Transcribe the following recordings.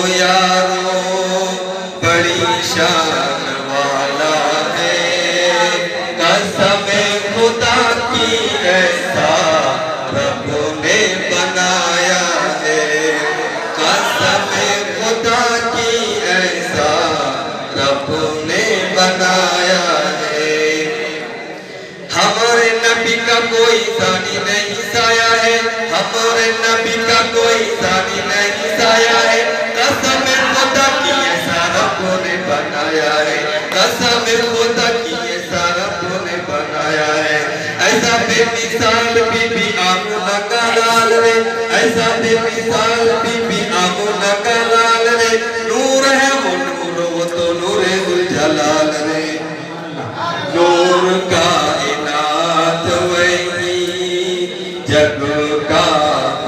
یارو بڑی شان والا ہے، قسم خدا کی ایسا رب نے بنایا ہے، قسم خدا کی ایسا رب نے بنایا ہے۔ ہمارے نبی کا کوئی ثانی نہیں سایہ ہے، ہمارے نبی کا کوئی ثانی نہیں سایہ ہے، قسم خدا کی ایسا رب نے بنایا ہے، قسم خدا کی ایسا رب نے بنایا ہے۔ ایسا بے مثال بی بی آمنہ کا لال رے، ایسا بے مثال بی بی آمنہ کا لال رے، نور ہے وہ نور، وہ تو نور ذوالجلال رے، نور کائنات وہی جگ کا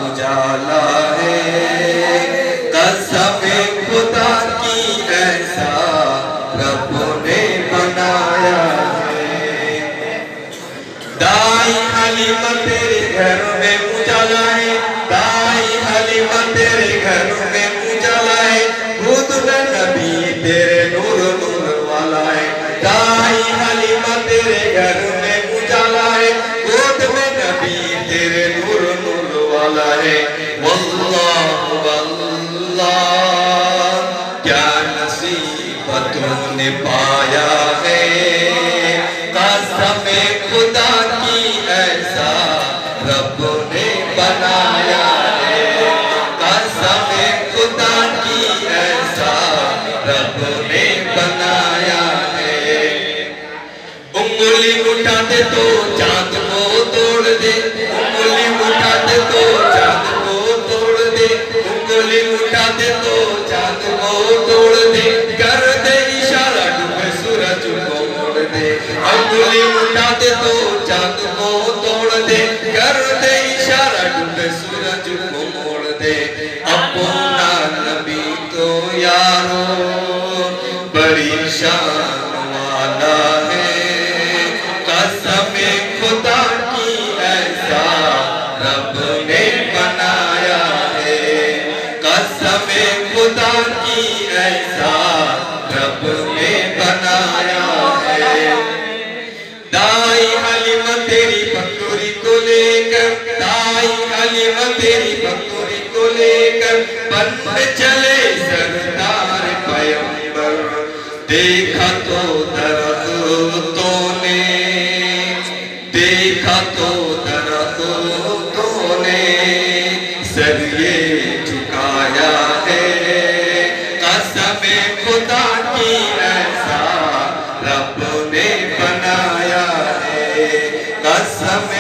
اجالا ہے، قسم خدا کی ایسا رب نے بنایا ہے۔ دائی حلیمہ تیرے گھر میں اجالا ہے، دائی حلیمہ تیرے گھر میں اجالا ہے، خود نبی تیرے نور نور والا ہے، دائی حلیمہ تیرے گھر میں اجالا ہے، خود میں نبی تیرے نور نور والا ہے۔ واللہ واللہ کیا نصیب تو نے پایا ہے، قسم خدا کی ایسا رب نے بنایا ہے، قسم خدا کی ایسا رب نے بنایا ہے۔ انگلی اٹھاتے تو چاند کو توڑ دے، انگلی اٹھاتے تو چاند کو توڑ دے، انگلی اٹھاتے تو چاند کو توڑ دے، کر دے اشارہ ڈوبے سورج کو موڑ دے، انگلی اٹھاتے تو چاند کو توڑ دے، کر دے اشارہ ڈوبے سورج کو موڑ دے۔ اپنا نبی تو یارو بڑی شان والا ہے، قسم خدا کی ایسا رب نے بنایا ہے، قسم خدا کی ایسا رب نے بنایا ہے۔ دائی حلیمہ تیری بکری کو لے کر، دائی حلیمہ تیری بکری کو لے کر بن چلے سردار پیغمبر، دیکھا تو درختوں نے، دیکھا تو درختوں نے سر یہ جھکایا ہے، قسم خدا کی ایسا رب نے بنایا ہے، قسم